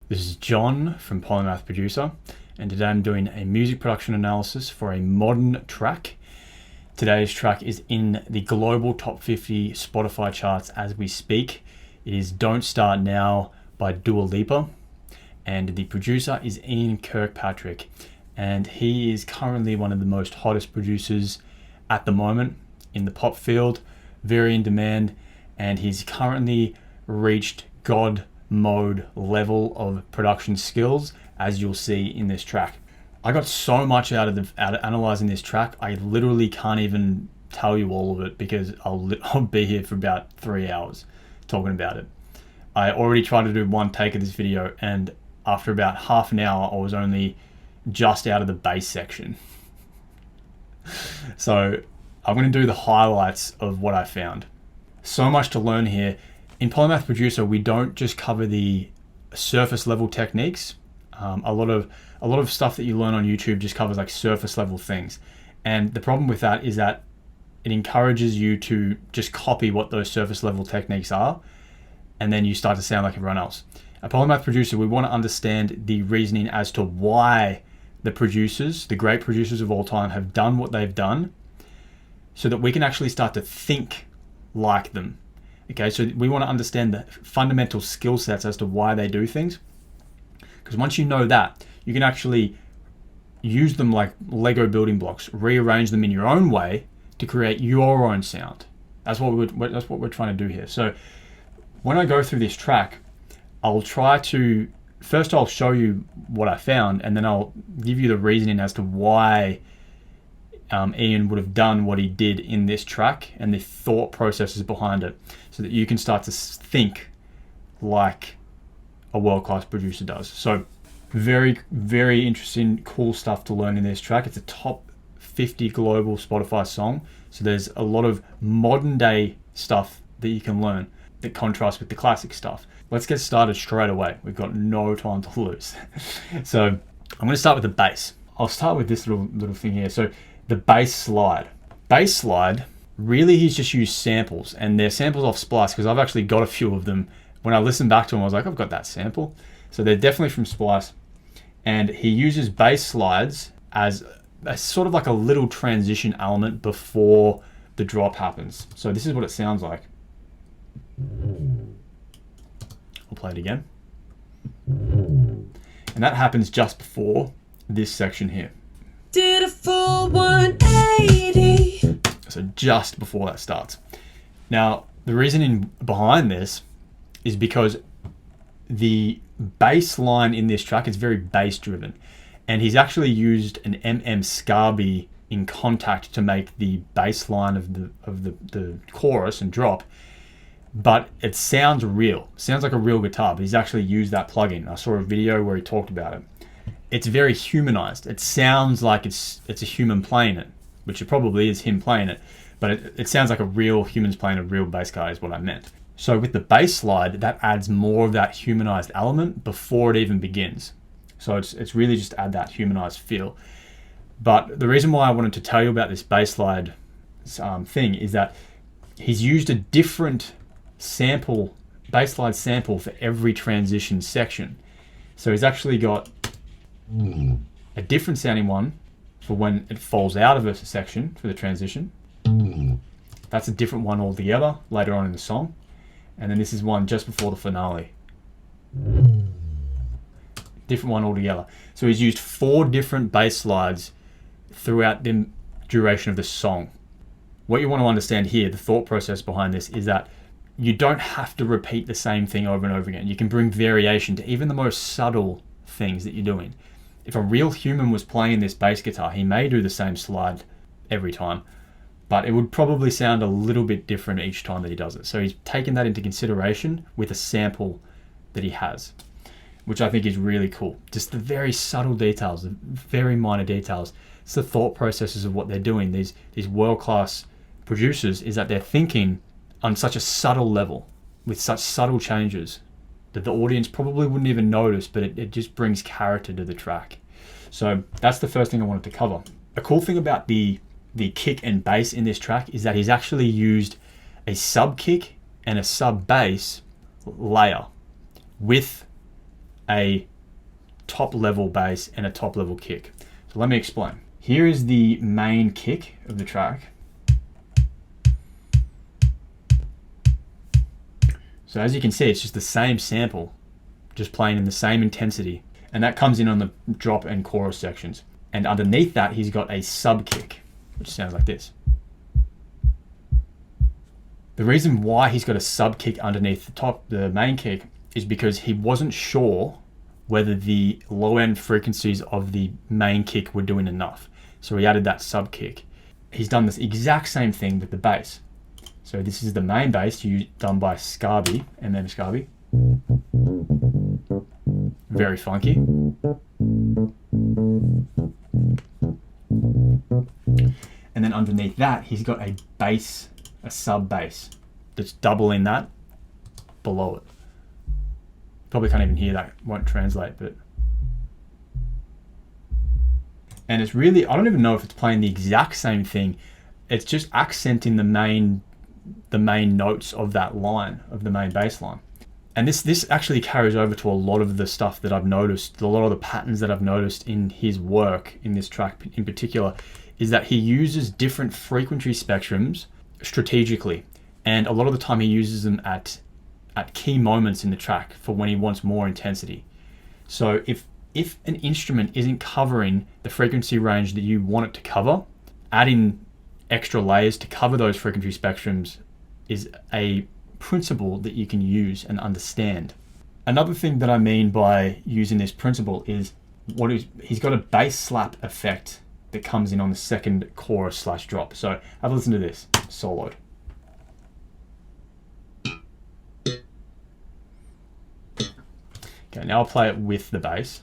This is John from Polymath Producer, and today I'm doing a music production analysis for a modern track. Today's track is in the global top 50 Spotify charts as we speak. It is Don't Start Now by Lipa, and the producer is Kirkpatrick, and he is currently one of the most hottest producers at the moment in the pop field, very in demand, and he's currently reached God mode level of production skills, as you'll see in this track. I got so much out of analyzing this track, I literally can't even tell you all of it because I'll be here for about 3 hours talking about it. I already tried to do one take of this video, and after about half an hour I was only just out of the bass section. So I'm going to do the highlights of what I found. So much to learn here. In Polymath Producer, we don't just cover the surface level techniques. A lot of stuff that you learn on YouTube just covers like surface level things. And the problem with that is that it encourages you to just copy what those surface level techniques are, and then you start to sound like everyone else. At Polymath Producer, we want to understand the reasoning as to why the producers, the great producers of all time, have done what they've done, so that we can actually start to think like them. Okay, so we want to understand the fundamental skill sets as to why they do things. Because once you know that, you can actually use them like Lego building blocks, rearrange them in your own way to create your own sound. That's what we're trying to do here. So when I go through this track, I'll try to, first I'll show you what I found, and then I'll give you the reasoning as to why Ian would have done what he did in this track and the thought processes behind it, so that you can start to think like a world-class producer does. So very, very interesting, cool stuff to learn in this track. It's a top 50 global Spotify song, so there's a lot of modern day stuff that you can learn that contrasts with the classic stuff. Let's get started straight away. We've got no time to lose. So I'm going to start with the bass. I'll start with this little thing here. So the bass slide. Bass slide, really he's just used samples, and they're samples off Splice, because I've actually got a few of them. When I listened back to them, I was like, I've got that sample. So they're definitely from Splice. And he uses bass slides as a sort of like a little transition element before the drop happens. So this is what it sounds like. I'll play it again. And that happens just before this section here. Did a full 180. So just before that starts. Now, the reasoning behind this is because the bass line in this track is very bass driven, and he's actually used an Scarby in Contact to make the bass line of the chorus and drop, but it sounds real. It sounds like a real guitar, but he's actually used that plugin. I saw a video where he talked about it. It's very humanized. It sounds like it's a human playing it, which it probably is him playing it, but it sounds like a real human's playing a real bass guitar is what I meant. So with the bass slide, that adds more of that humanized element before it even begins. So it's really just to add that humanized feel. But the reason why I wanted to tell you about this bass slide thing is that he's used a different bass slide sample for every transition section. So he's actually got a different sounding one for when it falls out of a section for the transition. That's a different one altogether later on in the song. And then this is one just before the finale. Different one altogether. So he's used 4 different bass slides throughout the duration of the song. What you want to understand here, the thought process behind this, is that you don't have to repeat the same thing over and over again. You can bring variation to even the most subtle things that you're doing. If a real human was playing this bass guitar, he may do the same slide every time, but it would probably sound a little bit different each time that he does it. So he's taken that into consideration with a sample that he has, which I think is really cool. Just the very subtle details, the very minor details. It's the thought processes of what they're doing. These world-class producers, is that they're thinking on such a subtle level, with such subtle changes, that the audience probably wouldn't even notice, but it just brings character to the track. So that's the first thing I wanted to cover. A cool thing about the kick and bass in this track is that he's actually used a sub kick and a sub bass layer with a top level bass and a top level kick. So let me explain. Here is the main kick of the track. So as you can see, it's just the same sample, just playing in the same intensity. And that comes in on the drop and chorus sections. And underneath that, he's got a sub kick, which sounds like this. The reason why he's got a sub kick underneath the main kick, is because he wasn't sure whether the low end frequencies of the main kick were doing enough. So he added that sub kick. He's done this exact same thing with the bass. So this is the main bass done by Scarby, Scarby. Very funky. And then underneath that, he's got a bass, a sub bass that's doubling that below it. Probably can't even hear that, won't translate, but. And it's really, I don't even know if it's playing the exact same thing. It's just accenting the main notes of that line, of the main bass line. And this actually carries over to a lot of the stuff that I've noticed, a lot of the patterns that I've noticed in his work, in this track in particular, is that he uses different frequency spectrums strategically. And a lot of the time he uses them at key moments in the track for when he wants more intensity. So if an instrument isn't covering the frequency range that you want it to cover, adding extra layers to cover those frequency spectrums is a principle that you can use and understand. Another thing that I mean by using this principle is he's got a bass slap effect that comes in on the second chorus / drop. So have a listen to this soloed. Okay, now I'll play it with the bass.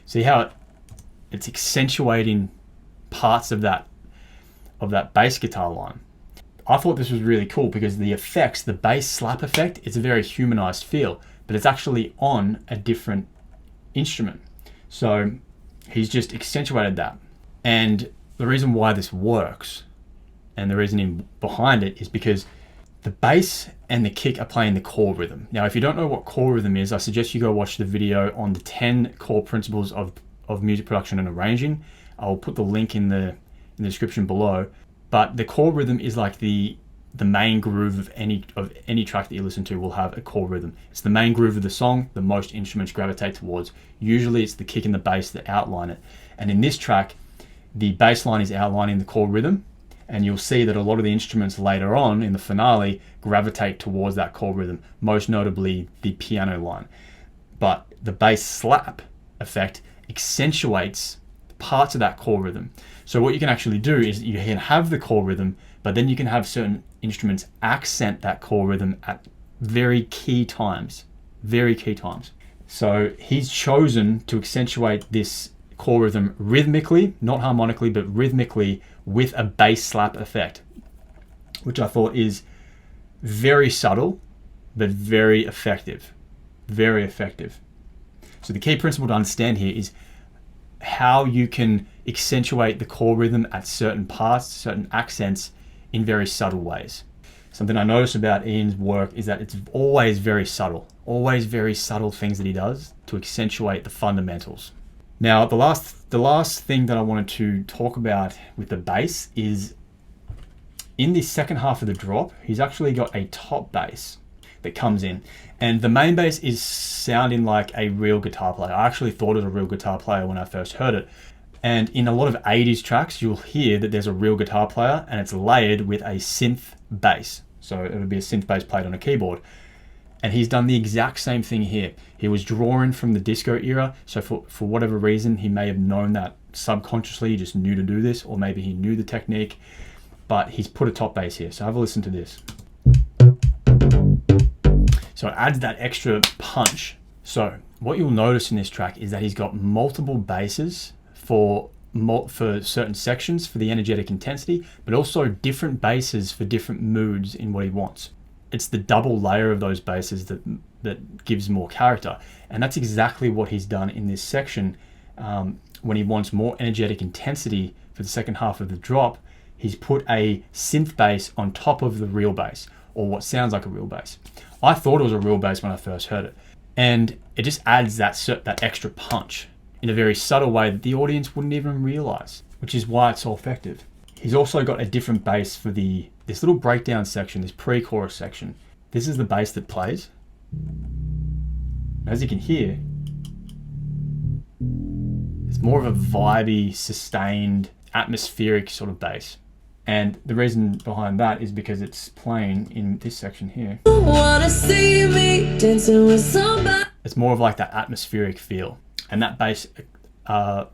See how it's accentuating parts of that bass guitar line. I thought this was really cool because the effects, the bass slap effect, it's a very humanized feel, but it's actually on a different instrument. So he's just accentuated that. And the reason why this works and the reasoning behind it is because the bass and the kick are playing the chord rhythm. Now, if you don't know what chord rhythm is, I suggest you go watch the video on the 10 core principles of music production and arranging. I'll put the link in the description below. But the chord rhythm is like the main groove of any track that you listen to will have a chord rhythm. It's the main groove of the song that most instruments gravitate towards. Usually it's the kick and the bass that outline it. And in this track, the bass line is outlining the chord rhythm. And you'll see that a lot of the instruments later on in the finale gravitate towards that chord rhythm, most notably the piano line. But the bass slap effect accentuates parts of that chord rhythm. So what you can actually do is you can have the chord rhythm, but then you can have certain instruments accent that chord rhythm at very key times. So he's chosen to accentuate this chord rhythm rhythmically, not harmonically, but rhythmically with a bass slap effect, which I thought is very subtle, but very effective. Very effective. So the key principle to understand here is how you can accentuate the chord rhythm at certain parts, certain accents in very subtle ways. Something I notice about Ian's work is that it's always very subtle things that he does to accentuate the fundamentals. Now, the last thing that I wanted to talk about with the bass is in the second half of the drop, he's actually got a top bass that comes in, and the main bass is sounding like a real guitar player. I actually thought it was a real guitar player when I first heard it. And in a lot of 80s tracks, you'll hear that there's a real guitar player and it's layered with a synth bass. So it would be a synth bass played on a keyboard. And he's done the exact same thing here. He was drawing from the disco era, so for whatever reason, he may have known that subconsciously, he just knew to do this, or maybe he knew the technique, but he's put a top bass here. So have a listen to this. So it adds that extra punch. So what you'll notice in this track is that he's got multiple basses for certain sections for the energetic intensity, but also different basses for different moods in what he wants. It's the double layer of those basses that gives more character. And that's exactly what he's done in this section. When he wants more energetic intensity for the second half of the drop, he's put a synth bass on top of the real bass, or what sounds like a real bass. I thought it was a real bass when I first heard it. And it just adds that extra punch in a very subtle way that the audience wouldn't even realize, which is why it's so effective. He's also got a different bass for this little breakdown section, this pre-chorus section. This is the bass that plays. As you can hear, it's more of a vibey, sustained, atmospheric sort of bass. And the reason behind that is because it's playing in this section here. Wanna see me dancing with somebody. It's more of like that atmospheric feel. And that bass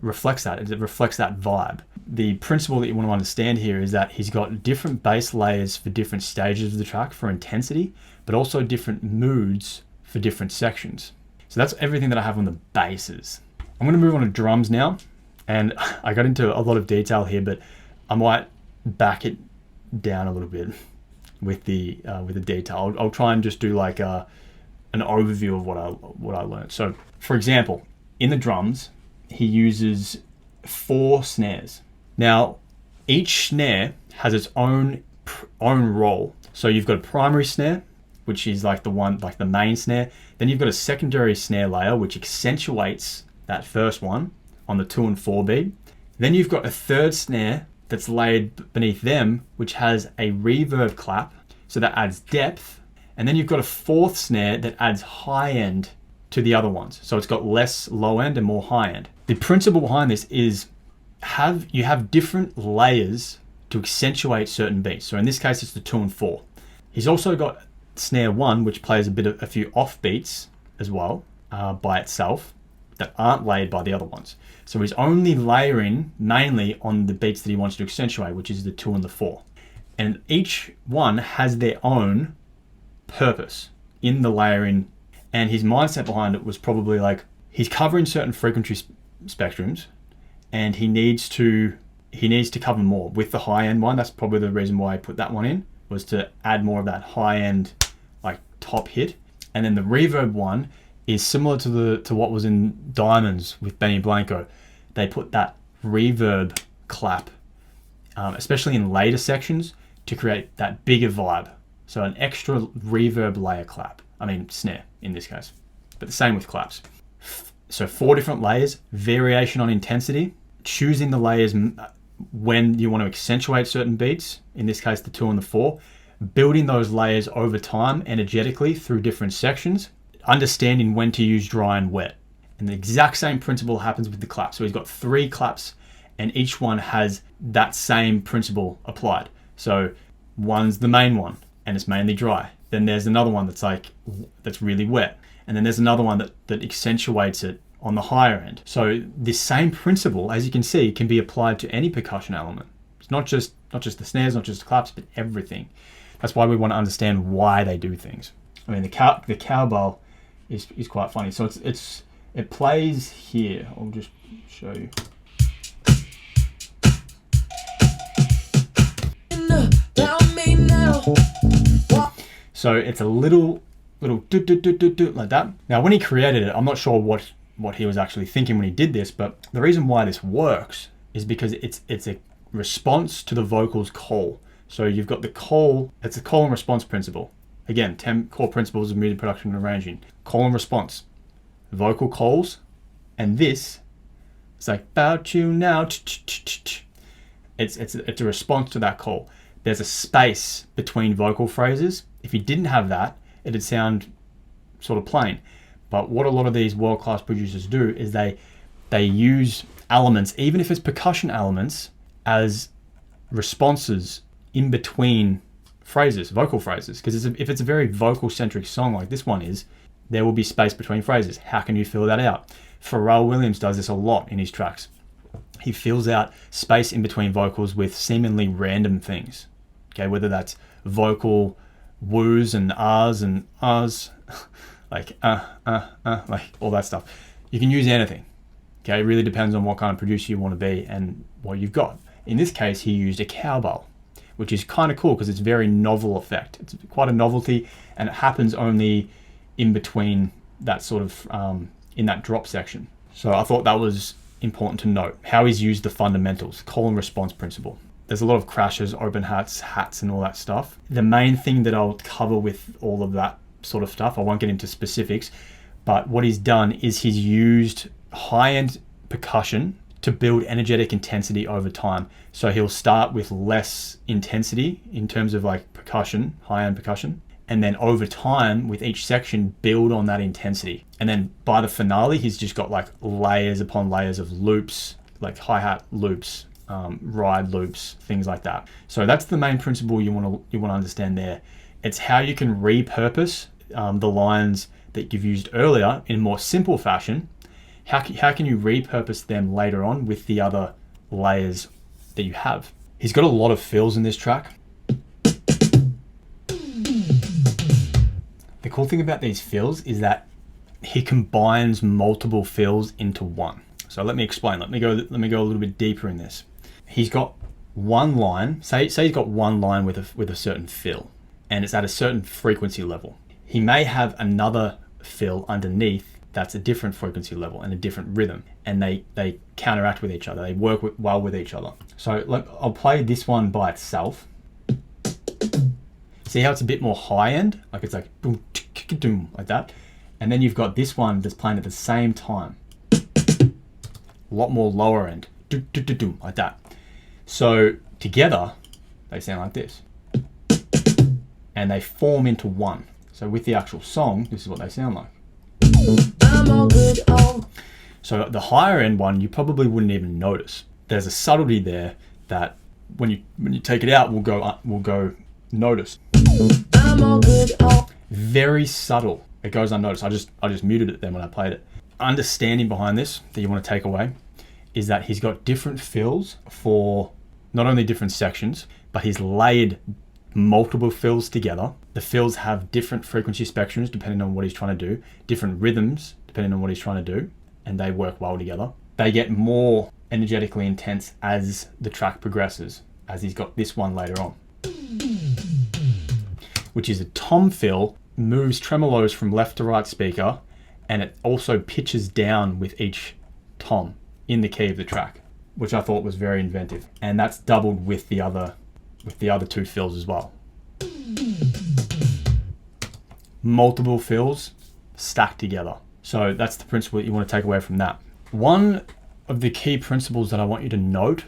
reflects that. It reflects that vibe. The principle that you want to understand here is that he's got different bass layers for different stages of the track for intensity, but also different moods for different sections. So that's everything that I have on the basses. I'm going to move on to drums now. And I got into a lot of detail here, but I might back it down a little bit with the detail. I'll try and just do like an overview of what I learned. So, for example, in the drums, he uses 4 snares. Now, each snare has its own role. So you've got a primary snare, which is like the main snare. Then you've got a secondary snare layer, which accentuates that first one on the 2 and 4 beat. Then you've got a third snare that's laid beneath them, which has a reverb clap, so that adds depth. And then you've got a 4th snare that adds high end to the other ones. So it's got less low end and more high end. The principle behind this is you have different layers to accentuate certain beats. So in this case, it's the 2 and 4. He's also got snare 1, which plays a few off beats as well by itself that aren't laid by the other ones. So he's only layering mainly on the beats that he wants to accentuate, which is the 2 and the 4. And each one has their own purpose in the layering. And his mindset behind it was probably like, he's covering certain frequency spectrums and he needs to cover more with the high end one. That's probably the reason why I put that one in, was to add more of that high end, like top hit. And then the reverb one is similar to what was in Diamonds with Benny Blanco. They put that reverb clap, especially in later sections, to create that bigger vibe. So an extra reverb layer clap. I mean snare in this case, but the same with claps. So 4 different layers, variation on intensity, choosing the layers when you want to accentuate certain beats, in this case the 2 and the 4, building those layers over time energetically through different sections, understanding when to use dry and wet. And the exact same principle happens with the clap. So he's got 3 claps and each one has that same principle applied. So one's the main one and it's mainly dry. Then there's another one that's really wet. And then there's another one that accentuates it on the higher end. So this same principle, as you can see, can be applied to any percussion element. It's not just the snares, not just the claps, but everything. That's why we want to understand why they do things. I mean, the cowbell is quite funny. So it plays here. I'll just show you. So it's a little do like that. Now, when he created it, I'm not sure what he was actually thinking when he did this, but the reason why this works is because it's a response to the vocal's call. So you've got the call. It's a call and response principle. Again, 10 core principles of music production and arranging. Call and response. Vocal calls, and this, it's like, about you now. It's a response to that call. There's a space between vocal phrases. If you didn't have that, it'd sound sort of plain. But what a lot of these world-class producers do is they use elements, even if it's percussion elements, as responses in between phrases, vocal phrases. Because if it's a very vocal-centric song like this one is, there will be space between phrases. How can you fill that out? Pharrell Williams does this a lot in his tracks. He fills out space in between vocals with seemingly random things. Okay, whether that's vocal woos and ahs, like like all that stuff. You can use anything. Okay, it really depends on what kind of producer you want to be and what you've got. In this case, he used a cowbell, which is kind of cool because it's a very novel effect. It's quite a novelty, and it happens only in between that sort of in that drop section. So I thought that was important to note how he's used the fundamentals, call and response principle. There's a lot of crashes, open hats, and all that stuff. The main thing that I'll cover with all of that sort of stuff. I won't get into specifics, but what he's done is he's used high-end percussion to build energetic intensity over time. So he'll start with less intensity in terms of like percussion, high-end percussion, and then over time with each section build on that intensity. And then by the finale, he's just got like layers upon layers of loops, like hi-hat loops, ride loops, things like that. So that's the main principle you want to understand there. It's how you can repurpose the lines that you've used earlier in a more simple fashion. How can you repurpose them later on with the other layers that you have? He's got a lot of fills in this track. The cool thing about these fills is that he combines multiple fills into one. So let me explain. Let me go a little bit deeper in this. He's got one line. Say he's got one line with a certain fill, and it's at a certain frequency level. He may have another fill underneath that's a different frequency level and a different rhythm, and they counteract with each other. They work well with each other. So I'll play this one by itself. See how it's a bit more high end? Like it's like boom, doom, like that. And then you've got this one that's playing at the same time. A lot more lower end, like that. So together, they sound like this. And they form into one. So with the actual song, this is what they sound like. I'm all good, So the higher end one, you probably wouldn't even notice. There's a subtlety there that when you take it out, will go notice. I'm all good, Very subtle. It goes unnoticed. I just muted it then when I played it. Understanding behind this that you want to take away is that he's got different fills for not only different sections, but he's layered multiple fills together. The fills have different frequency spectrums depending on what he's trying to do, different rhythms depending on what he's trying to do, and they work well together. They get more energetically intense as the track progresses, as he's got this one later on, which is a tom fill, moves tremolos from left to right speaker, and it also pitches down with each tom in the key of the track, which I thought was very inventive. And that's doubled with the other two fills as well. Multiple fills stacked together. So that's the principle that you want to take away from that. One of the key principles that I want you to note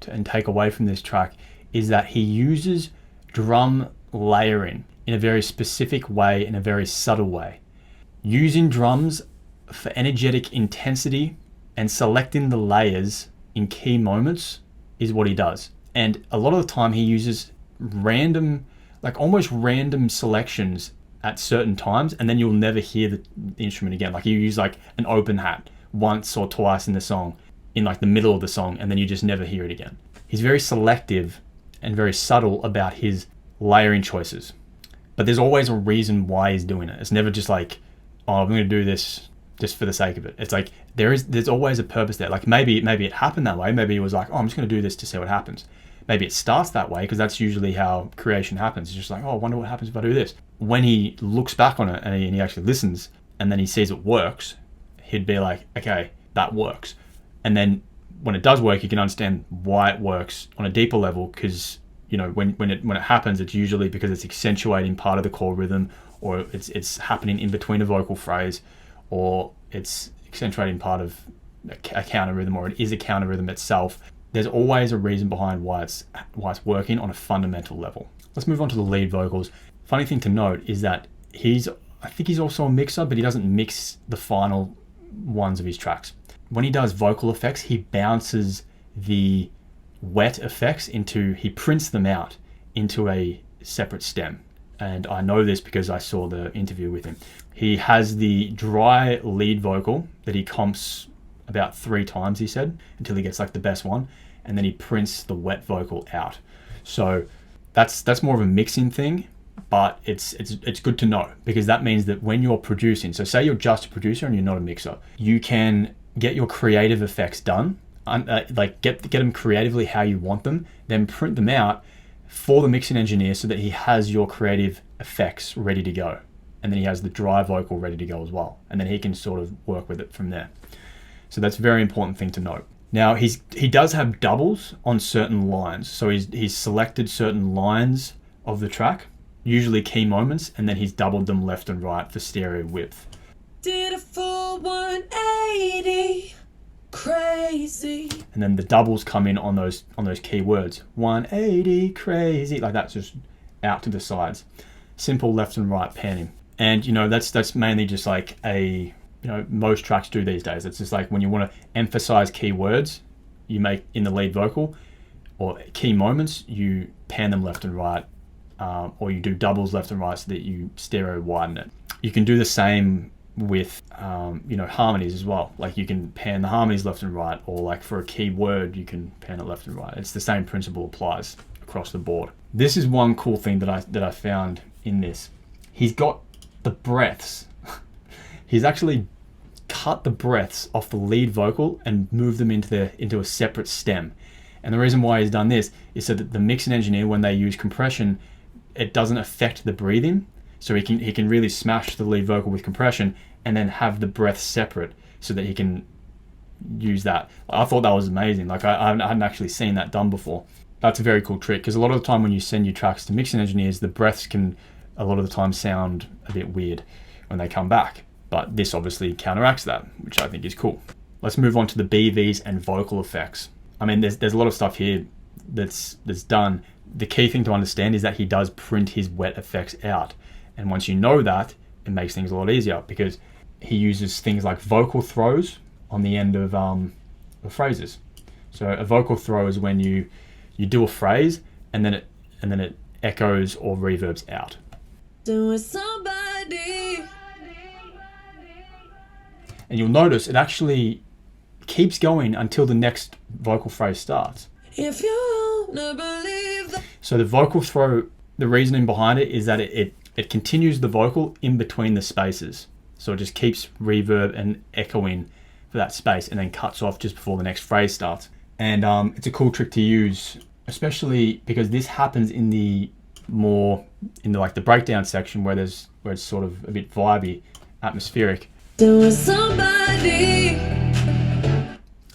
and take away from this track is that he uses drum layering in a very specific way, in a very subtle way. Using drums for energetic intensity and selecting the layers in key moments is what he does. And a lot of the time he uses random, like almost random selections at certain times, and then you'll never hear the instrument again. Like you use like an open hat once or twice in the song, in like the middle of the song, and then you just never hear it again. He's very selective and very subtle about his layering choices. But there's always a reason why he's doing it. It's never just like, oh, I'm going to do this just for the sake of it. It's like there's always a purpose there. Like maybe it happened that way. Maybe he was like, oh, I'm just going to do this to see what happens. Maybe it starts that way because that's usually how creation happens. It's just like, oh, I wonder what happens if I do this. When he looks back on it and he actually listens and then he sees it works, he'd be like, okay, that works. And then when it does work, you can understand why it works on a deeper level, because you know when it happens, it's usually because it's accentuating part of the core rhythm, or it's happening in between a vocal phrase, or it's accentuating part of a counter rhythm, or it is a counter rhythm itself. There's always a reason behind why it's working on a fundamental level. Let's move on to the lead vocals. Funny thing to note is that I think he's also a mixer, but he doesn't mix the final ones of his tracks. When he does vocal effects, he bounces the wet effects he prints them out into a separate stem. And I know this because I saw the interview with him. He has the dry lead vocal that he comps about 3 times, he said, until he gets like the best one, and then he prints the wet vocal out. So that's more of a mixing thing, but it's good to know, because that means that when you're producing, so say you're just a producer and you're not a mixer, you can get your creative effects done, like get them creatively how you want them, then print them out for the mixing engineer so that he has your creative effects ready to go, and then he has the dry vocal ready to go as well, and then he can sort of work with it from there. So that's a very important thing to note. Now he does have doubles on certain lines, so he's selected certain lines of the track usually key moments, and then he's doubled them left and right for stereo width. Did a full 180, crazy. And then the doubles come in on those key words. 180, crazy, like that's just out to the sides. Simple left and right panning. And you know, that's mainly just like a, you know, most tracks do these days. It's just like when you want to emphasize key words you make in the lead vocal, or key moments, you pan them left and right, or you do doubles left and right so that you stereo widen it. You can do the same with you know, harmonies as well. Like you can pan the harmonies left and right, or like for a key word you can pan it left and right. It's the same principle applies across the board. This is one cool thing that I found in this. He's got the breaths. He's actually cut the breaths off the lead vocal and moved them into a separate stem. And the reason why he's done this is so that the mix and engineer, when they use compression, it doesn't affect the breathing. So he can really smash the lead vocal with compression and then have the breath separate so that he can use that. I thought that was amazing. Like I hadn't actually seen that done before. That's a very cool trick, because a lot of the time when you send your tracks to mixing engineers, the breaths can a lot of the time sound a bit weird when they come back. But this obviously counteracts that, which I think is cool. Let's move on to the BVs and vocal effects. I mean, there's a lot of stuff here that's done. The key thing to understand is that he does print his wet effects out. And once you know that, it makes things a lot easier, because he uses things like vocal throws on the end of phrases. So a vocal throw is when you do a phrase and then it echoes or reverbs out. Doing somebody. And you'll notice it actually keeps going until the next vocal phrase starts. If you wanna believe that. So the vocal throw, the reasoning behind it is that it continues the vocal in between the spaces. So it just keeps reverb and echoing for that space, and then cuts off just before the next phrase starts. And it's a cool trick to use, especially because this happens in the like the breakdown section where it's sort of a bit vibey, atmospheric. Doing somebody.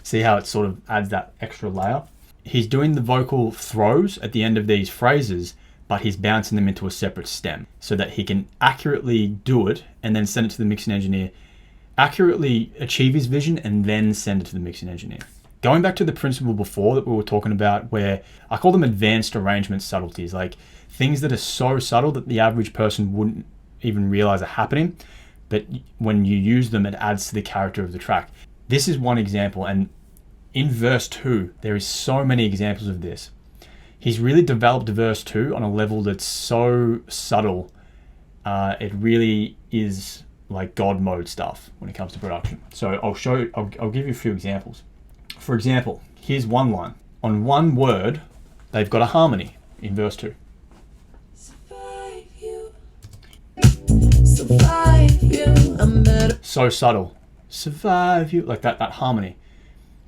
See how it sort of adds that extra layer? He's doing the vocal throws at the end of these phrases, but he's bouncing them into a separate stem so that he can accurately do it and then send it to the mixing engineer, accurately achieve his vision and then send it to the mixing engineer. Going back to the principle before that we were talking about, where I call them advanced arrangement subtleties, like things that are so subtle that the average person wouldn't even realize are happening, but when you use them, it adds to the character of the track. This is one example, and in verse 2, there is so many examples of this. He's really developed verse 2 on a level that's so subtle. It really is like God mode stuff when it comes to production. So I'll give you a few examples. For example, here's one line. On one word, they've got a harmony in verse 2. Survive you. Survive you. I'm better. So subtle. Survive you. Like that harmony.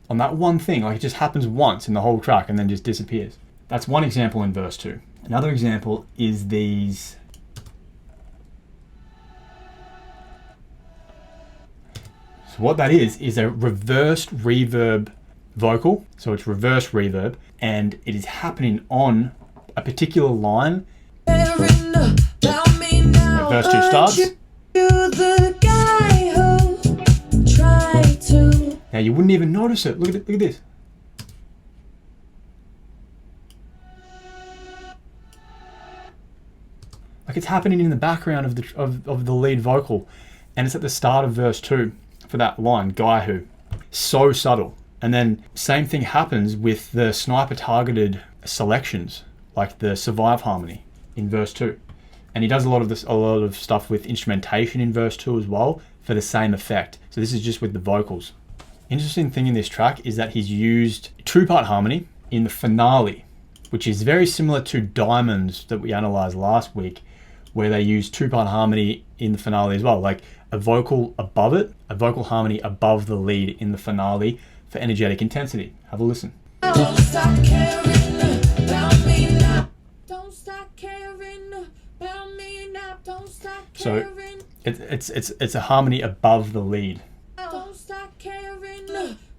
On that one thing, like it just happens once in the whole track and then just disappears. That's one example in verse 2. Another example is these. So what that is a reversed reverb vocal. So it's reverse reverb, and it is happening on a particular line. Verse 2 starts. Now you wouldn't even notice it. Look at it. Look at this. Like it's happening in the background of the lead vocal, and it's at the start of verse 2 for that line, guy who. So subtle. And then same thing happens with the sniper targeted selections, like the survive harmony in verse 2. And he does a lot of stuff with instrumentation in verse 2 as well for the same effect. So this is just with the vocals. Interesting thing in this track is that he's used 2-part harmony in the finale, which is very similar to Diamonds that we analyzed last week, where they use 2-part harmony in the finale as well, like a vocal above it, a vocal harmony above the lead in the finale for energetic intensity. Have a listen. Don't stop caring about me now. Don't stop caring about me now. Don't stop caring. So it's a harmony above the lead. Don't stop caring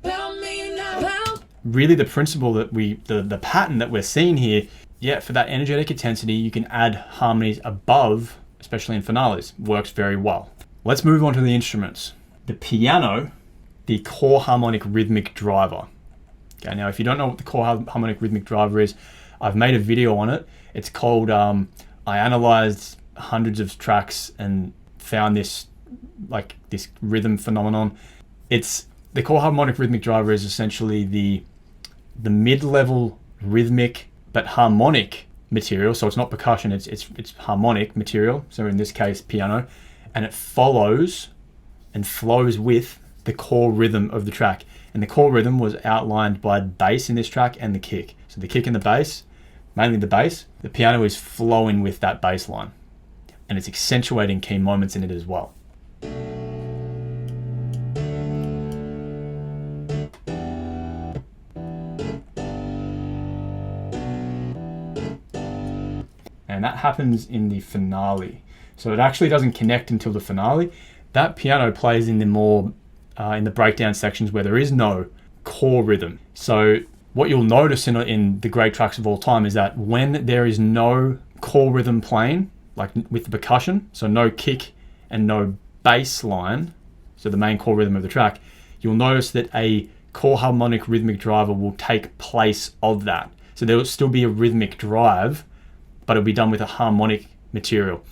about me now. Really, the principle that the pattern that we're seeing here, yeah, for that energetic intensity, you can add harmonies above, especially in finales. Works very well. Let's move on to the instruments. The piano, the core harmonic rhythmic driver. Okay, now if you don't know what the core harmonic rhythmic driver is, I've made a video on it. It's called, I analyzed hundreds of tracks and found this rhythm phenomenon. It's the core harmonic rhythmic driver is essentially the mid-level rhythmic but harmonic material. So it's not percussion, it's harmonic material. So in this case, piano, and it follows and flows with the core rhythm of the track. And the core rhythm was outlined by bass in this track and the kick. So the kick and the bass, mainly the bass, the piano is flowing with that bass line. And it's accentuating key moments in it as well. And that happens in the finale. So it actually doesn't connect until the finale. That piano plays in the more, in the breakdown sections where there is no core rhythm. So what you'll notice in the great tracks of all time is that when there is no core rhythm playing, like with the percussion, so no kick and no bass line, so the main core rhythm of the track, you'll notice that a core harmonic rhythmic driver will take place of that. So there will still be a rhythmic drive, but it'll be done with a harmonic material.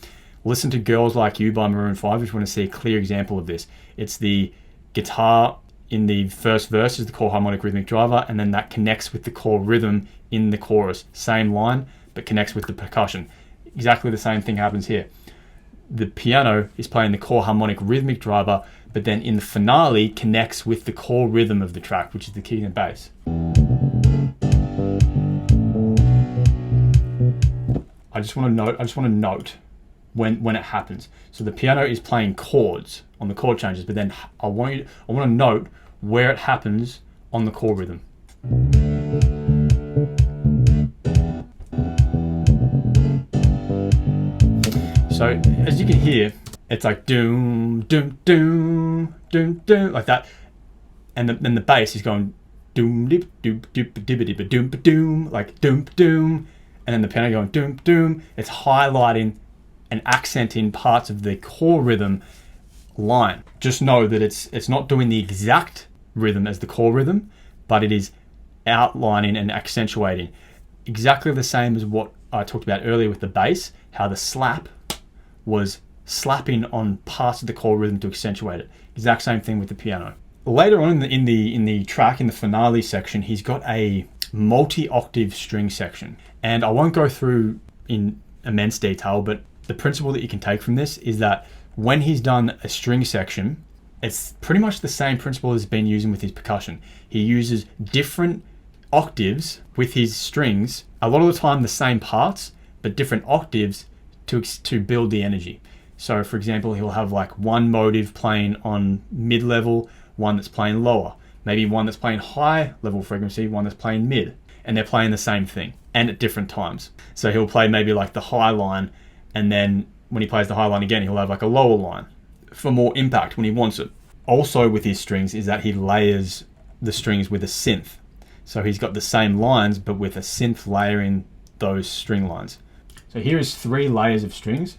Listen to Girls Like You by Maroon 5 if you want to see a clear example of this. It's the guitar in the first verse is the core harmonic rhythmic driver, and then that connects with the core rhythm in the chorus. Same line, but connects with the percussion. Exactly the same thing happens here. The piano is playing the core harmonic rhythmic driver, but then in the finale connects with the core rhythm of the track, which is the kick and bass. I just want to note when it happens. So the piano is playing chords on the chord changes, but then I want to note where it happens on the core rhythm. So as you can hear, it's like doom, doom, doom, doom, doom, like that, and then the bass is going doom, dip, doom, dip, dip, dip, doom, doom, like doom, doom. And then the piano going doom, doom. It's highlighting and accenting parts of the core rhythm line. Just know that it's not doing the exact rhythm as the core rhythm, but it is outlining and accentuating. Exactly the same as what I talked about earlier with the bass, how the slap was slapping on parts of the core rhythm to accentuate it. Exact same thing with the piano. Later on in the track, in the finale section, he's got a multi-octave string section. And I won't go through in immense detail, but the principle that you can take from this is that when he's done a string section, it's pretty much the same principle as he's been using with his percussion. He uses different octaves with his strings, a lot of the time the same parts, but different octaves to build the energy. So for example, he'll have like one motive playing on mid-level, one that's playing lower, maybe one that's playing high level frequency, one that's playing mid, and they're playing the same thing and at different times. So he'll play maybe like the high line, and then when he plays the high line again, he'll have like a lower line for more impact when he wants it. Also with his strings is that he layers the strings with a synth. So he's got the same lines, but with a synth layering those string lines. So here is 3 layers of strings.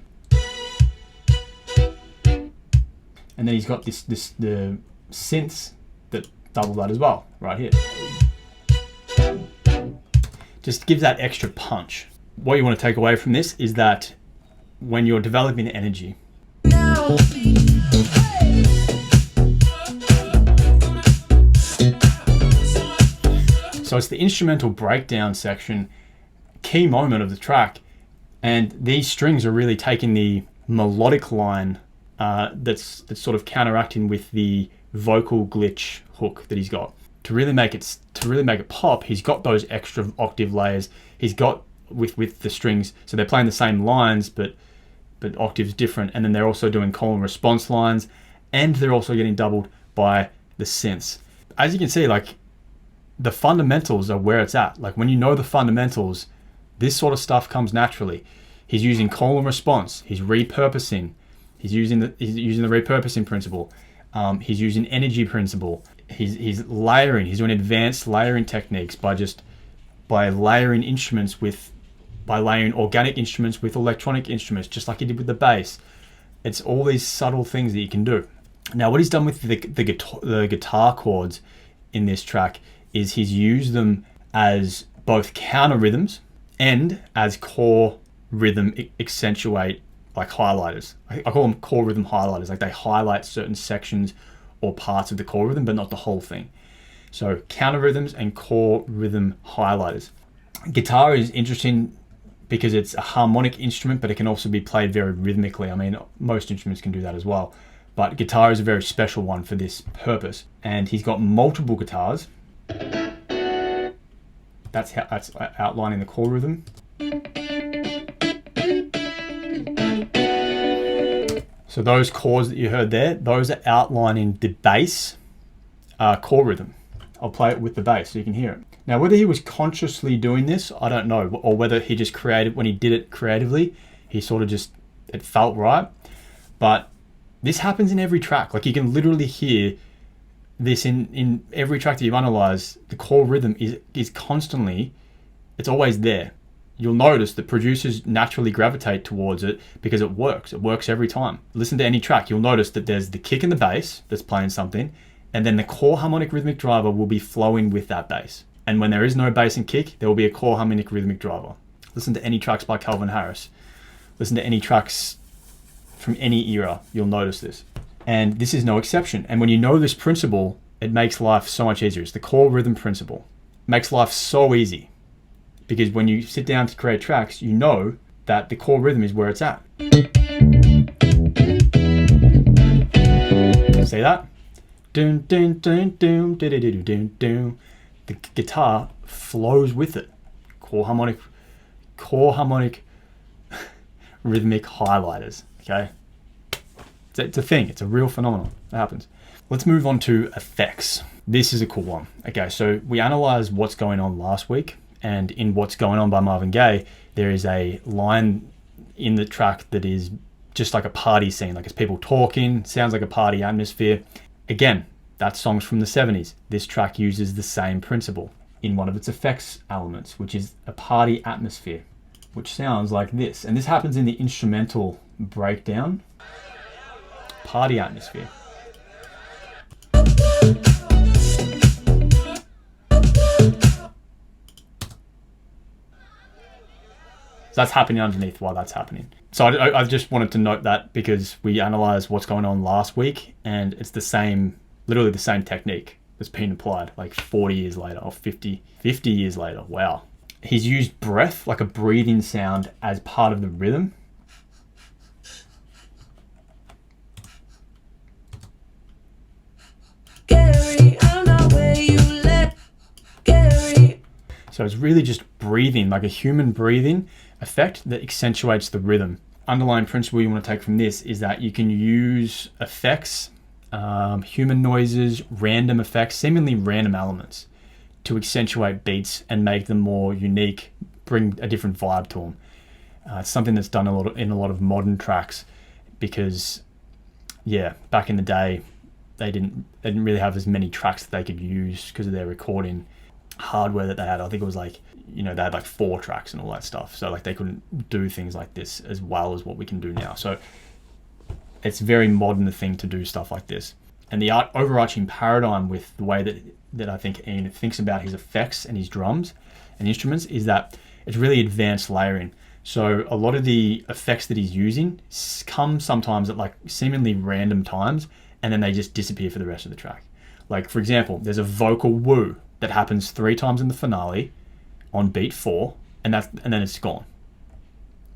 And then he's got the synths that double that as well, right here. Just gives that extra punch. What you want to take away from this is that when you're developing energy, so it's the instrumental breakdown section, key moment of the track, and these strings are really taking the melodic line that's sort of counteracting with the vocal glitch hook that he's got. To really make it pop, he's got those extra octave layers. He's got with the strings, so they're playing the same lines, but octaves different, and then they're also doing call and response lines, and they're also getting doubled by the synths. As you can see, like, the fundamentals are where it's at. Like, when you know the fundamentals, this sort of stuff comes naturally. He's using call and response. He's repurposing. He's using the repurposing principle. He's using energy principle. He's layering. He's doing advanced layering techniques by layering instruments with by layering organic instruments with electronic instruments, just like he did with the bass. It's all these subtle things that you can do. Now, what he's done with the guitar chords in this track is he's used them as both counter rhythms and as core rhythm accentuate, like highlighters. I call them core rhythm highlighters. Like they highlight certain sections or parts of the core rhythm, but not the whole thing. So counter rhythms and core rhythm highlighters. Guitar is interesting because it's a harmonic instrument, but it can also be played very rhythmically. I mean, most instruments can do that as well, but guitar is a very special one for this purpose. And he's got multiple guitars. That's outlining the core rhythm. So those chords that you heard there, those are outlining the bass core rhythm. I'll play it with the bass so you can hear it. Now, whether he was consciously doing this, I don't know, or whether he just created, when he did it creatively, he sort of just, it felt right. But this happens in every track. Like you can literally hear this in every track that you've analyzed. The core rhythm is constantly, it's always there. You'll notice that producers naturally gravitate towards it because it works. It works every time. Listen to any track, you'll notice that there's the kick in the bass that's playing something, and then the core harmonic rhythmic driver will be flowing with that bass. And when there is no bass and kick, there will be a core harmonic rhythmic driver. Listen to any tracks by Calvin Harris. Listen to any tracks from any era, you'll notice this. And this is no exception. And when you know this principle, it makes life so much easier. It's the core rhythm principle. It makes life so easy. Because when you sit down to create tracks, you know that the core rhythm is where it's at. See that? Dun, dun, dun, dun, dun, dun, dun, dun. The guitar flows with it. Core harmonic rhythmic highlighters. Okay, it's a thing. It's a real phenomenon. It happens. Let's move on to effects. This is a cool one. Okay, so we analyzed What's Going On last week, and in What's Going On by Marvin Gaye, there is a line in the track that is just like a party scene, like it's people talking, sounds like a party atmosphere. Again, that song's from the 70s. This track uses the same principle in one of its effects elements, which is a party atmosphere, which sounds like this. And this happens in the instrumental breakdown. Party atmosphere. So that's happening underneath while that's happening. So I just wanted to note that because we analyzed What's Going On last week, and it's the same, literally the same technique that's been applied like 40 years later or 50 years later. Wow. He's used breath, like a breathing sound, as part of the rhythm. Gary, I'm not where you left. Gary. So it's really just breathing, like a human breathing effect that accentuates the rhythm. Underlying principle you want to take from this is that you can use effects, human noises, random effects, seemingly random elements to accentuate beats and make them more unique, bring a different vibe to them. It's something that's done in a lot of modern tracks because, yeah, back in the day, they didn't really have as many tracks that they could use because of their recording hardware that they had. I think it was like, they had like 4 tracks and all that stuff. So like they couldn't do things like this as well as what we can do now. So it's a very modern thing to do stuff like this. And the overarching paradigm with the way that I think Ian thinks about his effects and his drums and instruments is that it's really advanced layering. So a lot of the effects that he's using come sometimes at like seemingly random times, and then they just disappear for the rest of the track. Like, for example, there's a vocal woo that happens 3 times in the finale on beat 4, and then it's gone.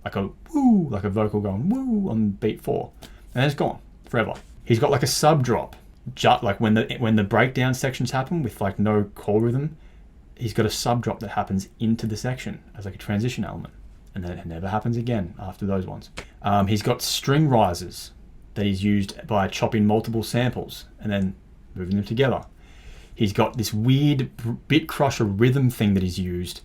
Like a woo, like a vocal going woo on beat 4, and then it's gone forever. He's got like a sub drop, like when the breakdown sections happen with like no core rhythm, he's got a sub drop that happens into the section as like a transition element, and then it never happens again after those ones. He's got string risers that he's used by chopping multiple samples and then moving them together. He's got this weird bit crusher rhythm thing that he's used,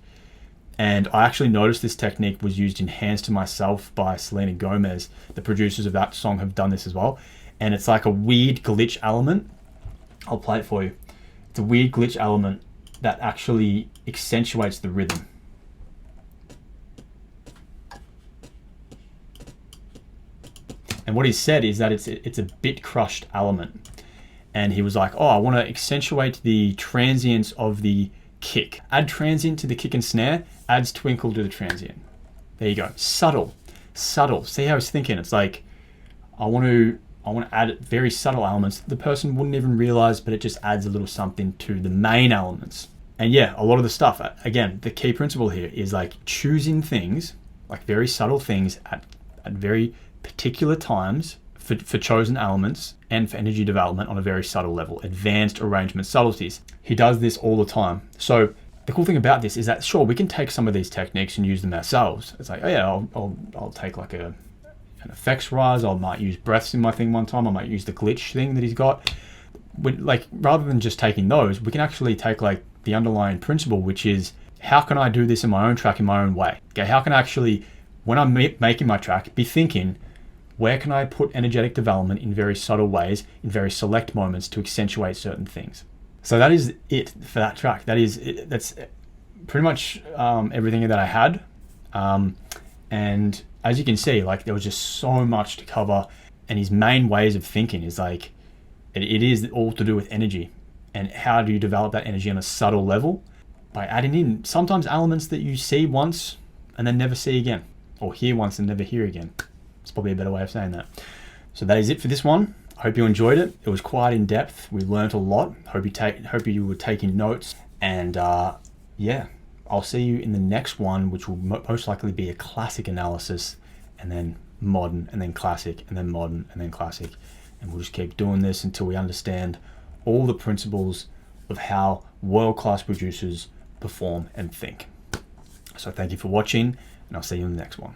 and I actually noticed this technique was used in Hands to Myself by Selena Gomez. The producers of that song have done this as well, and it's like a weird glitch element. I'll play it for you. It's a weird glitch element that actually accentuates the rhythm. And what he said is that it's a bit crushed element. And he was like, oh, I want to accentuate the transients of the kick. Add transient to the kick and snare, adds twinkle to the transient. There you go. Subtle. See how he's thinking? It's like, I want to add very subtle elements that the person wouldn't even realize, but it just adds a little something to the main elements. And yeah, a lot of the stuff, again, the key principle here is like choosing things, like very subtle things at very particular times for chosen elements and for energy development on a very subtle level, advanced arrangement subtleties. He does this all the time. So the cool thing about this is that, sure, we can take some of these techniques and use them ourselves. It's like, oh yeah, I'll take like an effects rise. I might use breaths in my thing one time. I might use the glitch thing that he's got. Like, rather than just taking those, we can actually take like the underlying principle, which is, how can I do this in my own track in my own way? Okay, how can I actually, when I'm making my track, be thinking, where can I put energetic development in very subtle ways, in very select moments to accentuate certain things? So that is it for that track. That's pretty much everything that I had. And as you can see, like, there was just so much to cover. And his main ways of thinking is like, it is all to do with energy. And how do you develop that energy on a subtle level? By adding in sometimes elements that you see once and then never see again, or hear once and never hear again. It's probably a better way of saying that. So that is it for this one. I hope you enjoyed it. It was quite in depth. We learned a lot. Hope you were taking notes. And yeah, I'll see you in the next one, which will most likely be a classic analysis, and then modern, and then classic, and then modern, and then classic. And we'll just keep doing this until we understand all the principles of how world-class producers perform and think. So thank you for watching, and I'll see you in the next one.